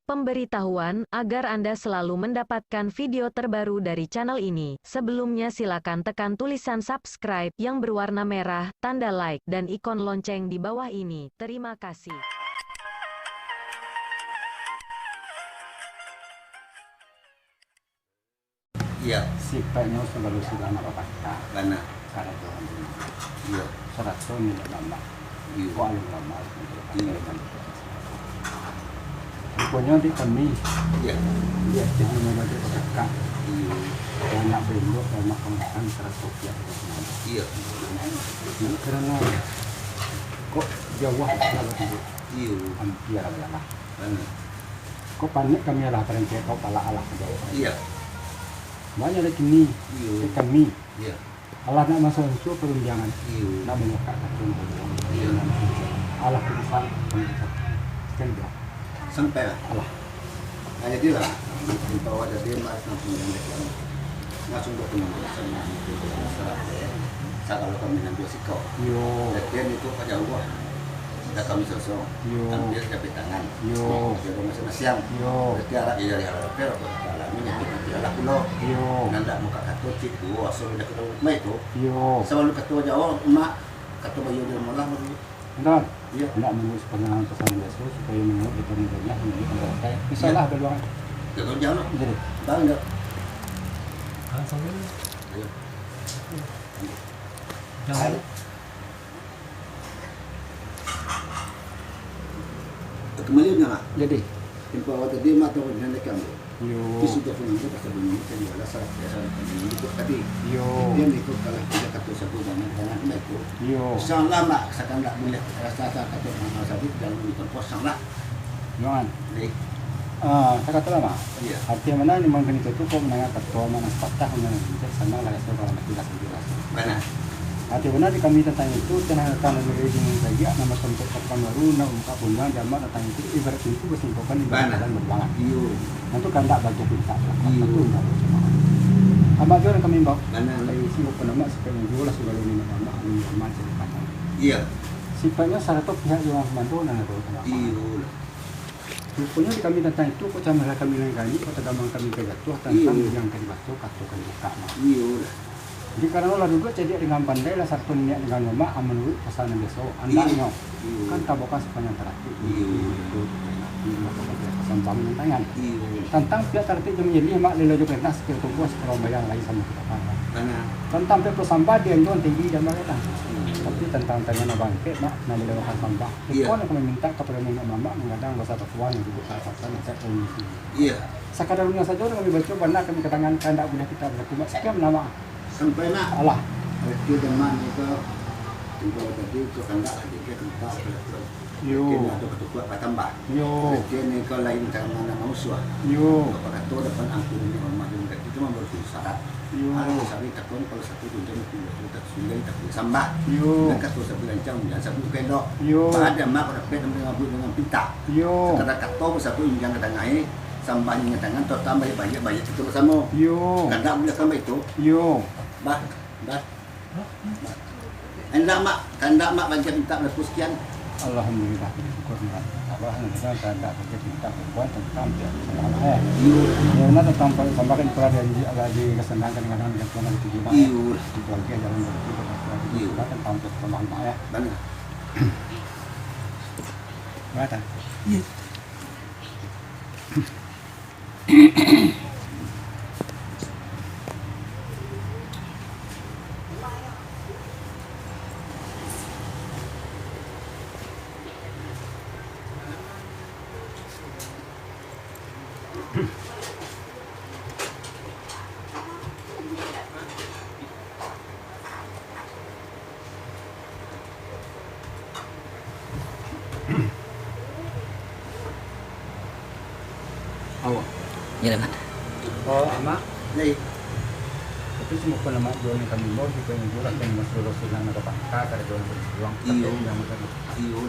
Pemberitahuan agar Anda selalu mendapatkan video terbaru dari channel ini. Sebelumnya silakan tekan tulisan subscribe yang berwarna merah, tanda like, dan ikon lonceng di bawah ini. Terima kasih. Iya, sifatnya selalu sudah apa mana? cara Tuhan ini. Iya, Syarat Tuhan ini lama. iya, Kuali lama. iya, Rupanya di kami iya, dia jadi menjadi pedagang. iya, Anak beliau sama kemasan seratus ya. iya, Ini karena kok jauh kalau tidak iya, hampir adalah. mana? Kok panik kami adalah perempuan kau pala Allah jauh. Iya, Banyak lagi ni iya, kami iya, Allah nak masuk itu perundangan. iya, Nak menyokak katun. iya. Allah bisa kan dia. Sampai lah. Allah. Nah, jadi lah, di bawah ada dia langsung yang dekat, langsung bertemu sama saya kalau kami ambil sikap, Yo. dan itu pada Allah, sudah kami sosok, Yo. ambil capit tangan, Yo. jadi masing-masing, Yo. berarti arah dari arah pero alaminya kita tidak pulau, Yo. nanda muka katut cipu, asal udah ketemu rumah itu, Yo. selalu ketua Jawa, emak ketua Bayu di malah baru, Benar. iya, Nak mengurus pengenalan pesan Yesus supaya menurut itu menjadinya menjadi pendapat saya. Misalnya ada luang. ketua Jawa, Jadi. bangga, Langsung ini. ayo, Jangan. kembali nggak? Jadi. Tempo awal tadi mak tahu dengan dekat. Yo. Isu tu pun itu pasal bunyi kan dia rasa biasa bunyi itu tadi. Yo. Dia ikut kalau tidak kata satu jangan itu. Yo. Salah mak sekarang tak boleh rasa kata mana sabit dalam itu kosong lah. Jangan. Baik. Saya kata lama. Iya. Artinya mana ni mungkin itu kok menengah ketua mana sepatah mana bisa sana lah saya kalau tidak jelas. Mana? Artinya benar di kami tentang itu tentang memilih lagi nama tempat pertama baru nak ungkap punya jamaah tentang itu ibarat itu bersimpulkan ibarat Mana? dan berbangan. Iyo. Itu kan tak bantu kita. Iya. Itu enggak cuma. Amat orang kami bawa. Mana? Lagi sih bukan nama supaya menjual segala ini nama ini macam macam. Iya. Sifatnya satu pihak yang membantu dan itu. Iyo. Rupanya di kami tentang itu kok camara kami lagi kok tegamang kami kejatuh tentang yang kedibatu katukan buka. Iyo. Jadi karena lah juga jadi dengan pandai lah satu niat dengan mama menurut pesanan besok andanya kan tabokan sepanjang terakhir itu sampang tangan Iyo. tentang pihak terakhir jam jadi mak lelo juga nas ke tubuh sekolah bayang lagi sama kita Mana? tentang pe sampah dia itu tinggi dan mereka tapi tentang tangan abang ke mak nak lewatkan sampah itu kan kami minta kepada mama mengadang bahasa Pakuan yang juga katakan saya komisi Iya. sakadarnya saja kami baca benar kami ketangan kandak punya kita berkumat sekian nama Sampai nak. Allah. Dia teman itu tempo tadi itu kan tak lagi ke tempat. Yo. Kita ada ketua tambah. Yo. Dia ni kalau lain cara mana manusia. Yo. Kalau kata depan angkut ini orang macam itu memang bersyarat. Yo. Kalau sabi takon kalau satu tunjuk itu kita sungai tak boleh sambah. Yo. Dan kata sabi lancang dan sabi kendok. Yo. Ada mak ada pet dengan pinta. Yo. Kata kata sabi yang kata ngai sambahnya tangan atau tambah banyak itu bersama. Yo. Kan tak boleh tambah itu. Yo. Bah. Anda mak, tanda mak baca minta berpus sekian. Alhamdulillah syukur mak. Allah kita tanda kerja kita buat tentang dia salah. Ya nak tentang sampaikan peradilan lagi kesenangan dengan tuan itu juga. Iyo. Itu lagi jalan berarti kita tentang perkembangan ya. Mana? Berapa? Iya. Awak. Ya, Mak. Oh, mak. Lei. Tapi semua nama jual ni kami mau juga yang jual yang masuk rasul yang nak pakar kada jual berjuang. Iyo. Yang macam Iyo.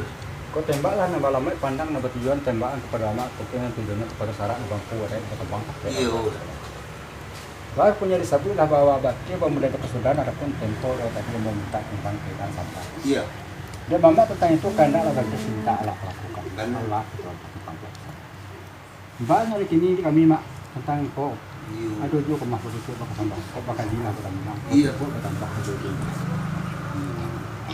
kau tembaklah nama lama pandang nama tujuan tembakan kepada mak, tapi tujuannya kepada syarat bangku ada kata bangku. Iyo. Baru punya disabut lah bahwa bakti pemuda itu kesudahan ada pun tempo tadi mau minta tentang keadaan sampah. Iya. Dia mama tentang itu karena lah bagi cinta Allah lakukan. Kan. Allah itu tentang Banyak di sini kami mak tentang kok. Iya. Aduh juga kemah itu bakal tambah. Kok bakal gila bakal bilang. Iya. Kok bakal tambah itu.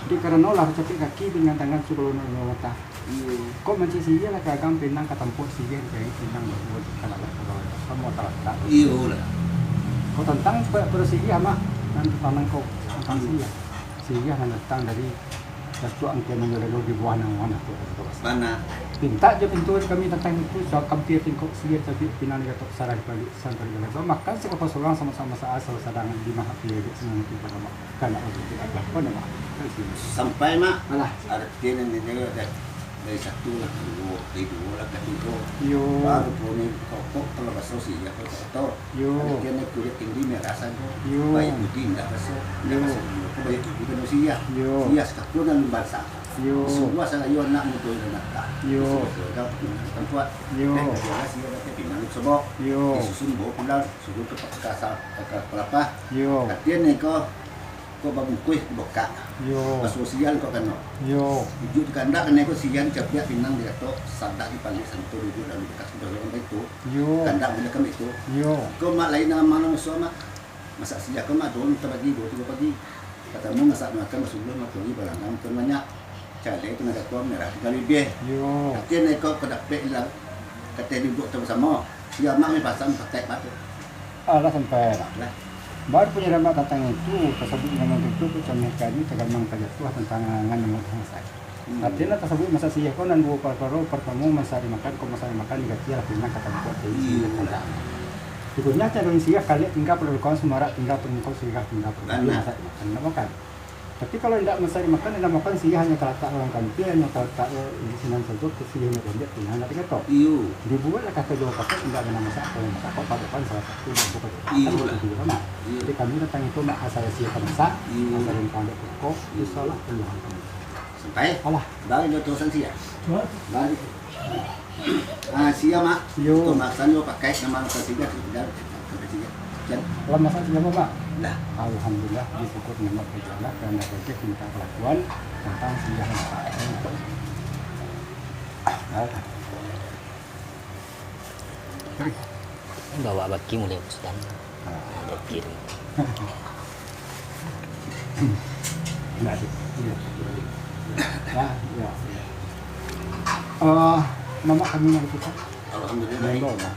Di karena olah capek kaki dengan tangan suruh mata. Iya. Kok macam sih lah kagam pinang katampuk sih kayak pinang buat kalau kamu tak. Iya lah. Kau tentang persegi mak nanti tanang kau tentang sih datang dari satu angkian yang ada di buah nang mana tu. Mana? Pinta je pintu kami tentang itu so kampir tingkok sih tapi pinang gatok sarang balik santai gatok makan sekosongan sama-sama asal sadangan di mahap dia senang itu pada mak kana untuk kita apa nama Sampai mak. alah Ada tienen ni dia dari satu lah dua, dari dua lah ketiga. yo Baru punya kokok kalau basah sih ya kotor. yo Ada tienen kulit tinggi merasa tu. Yo. Baik putih tidak basah. Tidak basah dulu. Kau baik putih kan usia. Yo. Sia sekapun dan lumbar sah. yo Semua sangat yo nak mutu dan nak tak. Yo. Dah tempat. Yo. Dah sia dah pinang sebab. yo Susun bawa pulang suruh ke kasar ke kelapa. yo Katian ni kau babu kuih boka. yo Pas sosial kau kan. yo Wujud kandak kan aku siang capek pinang dia tu sadak di paling santur wujud dalam bekas dalam itu. yo Kandak bila kami itu. yo Kau mak lain nama mana musuh mak. Masak siang kau mak dorong terbagi 2-3 pagi. Katamu masak makan masuk belum mak lagi barang kamu pun banyak. Cale itu nak kau merah 3 lebih. yo Katian kau kedapek hilang. Kata duduk bersama. Dia mak ni pasang pakai batu. alah sampai lah Lah. baru punya nama tentang itu tersebut nama itu kami kami tergamang terjatuh tentang angan yang saya artinya tersebut masa sih kau nan dua perkara pertama masa dimakan kau masa dimakan gaji lah punya kata buat ini ada Sebetulnya cara sih kali tinggal perlu kau semarak tinggal kau sih tinggal perlu masa dimakan nak makan tapi kalau tidak masa dimakan tidak makan sih hanya kalau tak orang kantin hanya kalau tak di sini saja sih hanya dia tinggal nanti kata Iyo. dibuat kata dua paket tidak ada masak kalau masak kau padukan salah satu yang bukan itu sama jadi kami datang itu mak asal siapa masak asal yang pandai pokok insyaallah perlu kami Sampai. alah Bagi dia terusan sia. Bagi. Sia mak. Yo. Tu makan yo pakai nama ketiga tinggal ketiga. Jan. kalau masak siapa mak Dah. alhamdulillah disyukur nama berjalan karena projek minta kelakuan tentang senjata masak Bawa baki mulai Ustaz. Ada kirim. Enggak ada. Ya, ya. Nama kami yang kita Alhamdulillah. membawa.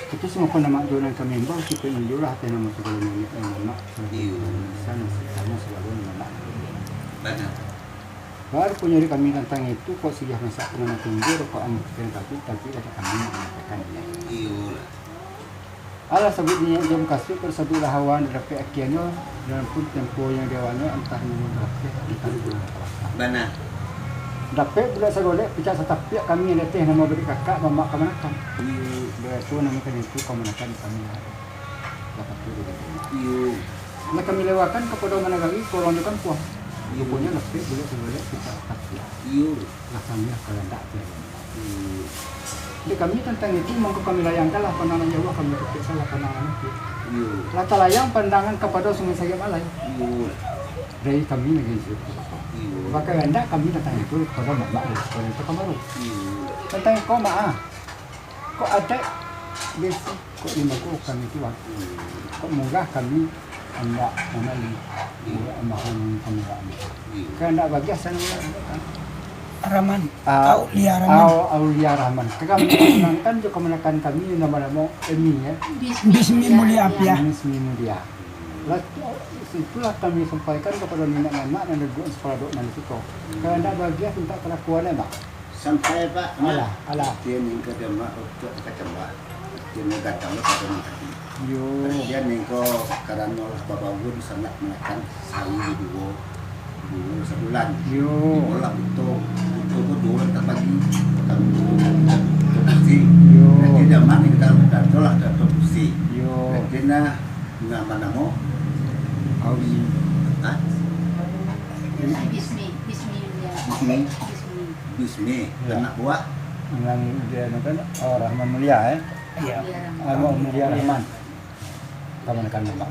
Itu semua pun nama jodoh kami membawa kita menjual hati nama segala nama. Iyo. Sana sama selalu nama. Banyak. Baru punya kami tentang itu kok sudah masak dengan tunggu kok ambil tapi ada kami mengatakan ini. Iyo lah. Alah sebutnya jam kasih tersebut hawan dapat akiannya dalam pun tempo yang dewannya entah minum dapat kita bulan Banyak. dapat bulan segolek pecah setapiak kami yang letih nama beri kakak mama kemanakan Iyo. dia itu nama kan itu kemanakan kami dapat itu Iyo. nah kami lewatkan kepada mana lagi korang itu kan puas punya dapat bulan segolek pecah setapiak Iyo. rasanya kalau tak ada Iyo. jadi kami tentang itu mongko kami layangkan lah pandangan Jawa kami kepisah lah pandangan itu Iyo. rata layang pandangan kepada Sungai Saga Malai Iyo. dari kami lagi itu Iyo. maka hendak kami tentang itu kepada mak kalau itu kamaru Iyo. tentang kau mak kok ada biasa kok lima kami itu kok murah kami hendak mana ni mahal kami Iyo. kehendak bagi asal Rahman, Aulia Rahman. Aulia Rahman. Kami menangkan juga kemenakan kami nama-nama Emi ya. Bismi Mulia Apia. Bismi Mulia. Itulah kami sampaikan kepada nenek nenek dan dua sekolah dok nanti itu. Kehendak bahagia minta kelakuannya mak. Sampai Pak. Alah, alah. Dia ni ke dia mak untuk kacamata. Dia ni gatang pada mak. Yo. Dia ni ko karena bapa gue sangat menekan sehari dua sebulan. Yo. Olah untuk dua terbagi produksi. Yo. Jadi zaman ini kita telah produksi. Yo. Jadi nama nama Audi. ah Bismi. Bismi Ya. anak buah Yang dia nonton Rahman Mulia ya. Iya. Mulia Rahman. Kemenakan mak.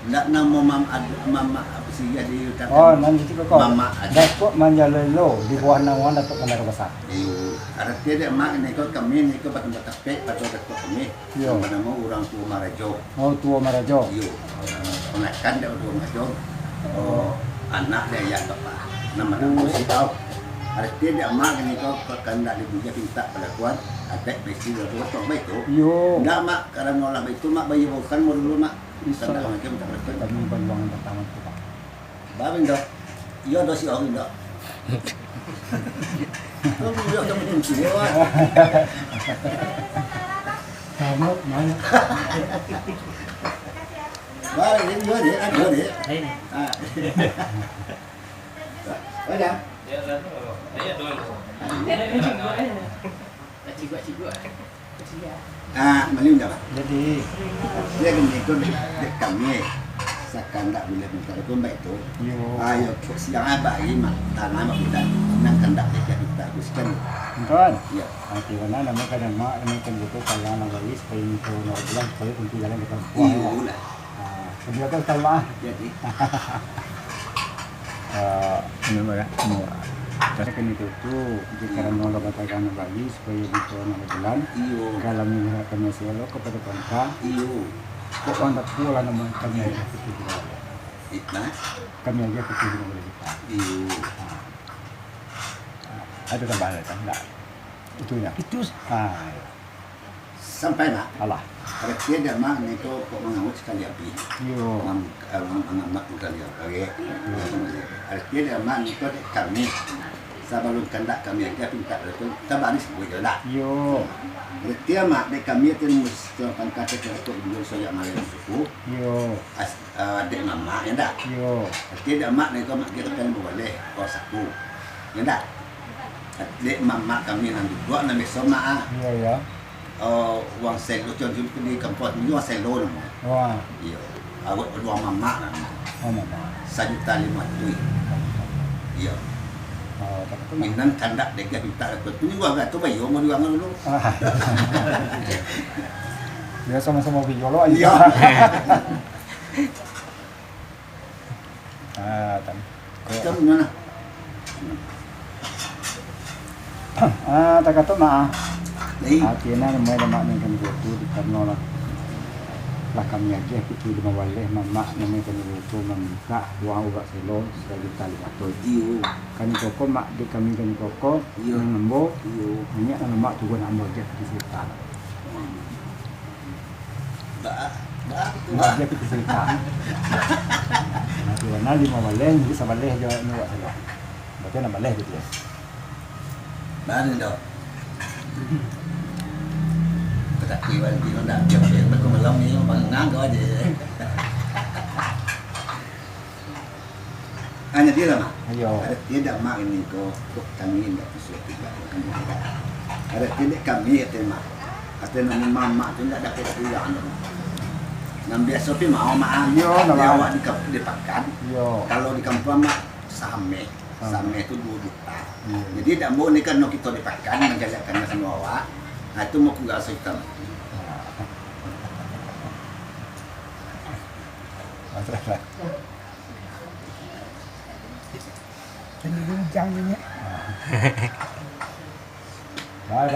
ndak nama mama apa sih jadi Oh, nanti itu kok. Mama ada. Dapat manjalelo di bawah nawan dapat kamera besar. Iyo Artinya dia mak ini kami ni batang tapek atau ketua kami. Yo. Nama orang tua Marajo. Oh, tua Marajo. Yo. Ponakan dia orang Marajo. Oh, anak dia ya bapak. Nama si tahu. Artinya dia mak ini kandak dibuja pinta pada tuan. Atek besi dia tu baik tu. Yo. Enggak mak karena nolak itu mak bayi bukan mau dulu mak. Bisa. Kandak macam tak betul. Kami berjuang pertama tu Pak. Babin dah. Yo dosi orang dah. Kau juga kamu kunci lewat. Kamu mana? Baik, ini dua deh, ada dua deh. Ah. Ada. Mali dah. Jadi Dia kan ikut dek kami. Seakan tak boleh minta pun baik tu. yo. Ayo siang apa ini mak tanah mak kita nang kandak dekat kita kuskan. Tuan. Ya. Nanti mana nama kadang mak nama kan gitu kalau nak bagi supaya itu nak bilang supaya kunci jalan kita Iya buah. lah. Kedua kan sama. Jadi Ini mana? Semua. Jadi kan itu jika nolak katakan bagi supaya itu nak jalan. iyo Kalau mengharapkan masalah kepada kanta, iyo. kok anda pula nama kami aja kita juga. Ikna Kami aja kita juga boleh kita. iyo. Ada tambahan tak? Tidak. Itu ya. Itu Sampai mak. Allah. Artinya dia mak ni kok mengamut sekali api. Yo. Mengamak sekali api. Artinya dia mak ni kok kami sebelum kandak kami aja pinta itu tabaris boleh dah. Yo. Artinya mak dek kami itu mesti pangkat itu dulu saya malam suku. Yo. Dek mama ya dah. Yo. Artinya dia mak ni kok mak kita kan boleh kau saku. Ya dah. Dek mama kami nanti dua nanti sama Iya ya. uang selo contoh di kampung ini uang selo nama. Wah. Iya. Awak uang mama nama. Oh mama. 1,5 juta. Iya. Oh tak apa. Minan kandak dekat kita aku tu ni gua agak tu bayo mau diuang dulu. Ya sama-sama biolo aja. Iya. Tak. Kita mana? Tak kata mah. Lai. Akhirnya namanya mak ni kan itu di karena lah kami aja itu di mawaleh mama namanya kan itu membuka uang ubat selo sebagai tali atau Iyo. kami toko mak di kami kan toko Iya. nembo Iyo. banyak nama mak juga nambah aja di sekitar mak aja di sekitar nanti warna di mawaleh jadi sabaleh aja ni ubat selo berarti nama baleh gitu ya Mana dah? Tak kira nanti nak dia berkau malam ni mengang kau aja. Hanya dia lah mak. ayo Ada tidak mak ini kau kami tidak sesuatu tidak kami tidak. Ada tidak kami ada mak. Ada nama mama tu tidak dapat pulang. Nam biasa pi mau mak. Yo, nama. Dia awak di pakan. yo Kalau di kampung mak same. Same itu 2 juta. Iya. Jadi tak mau ni kan nak kita dipakan menjajakan semua awak. Nah itu mau kuga kita. terus Jadi jangan Baik,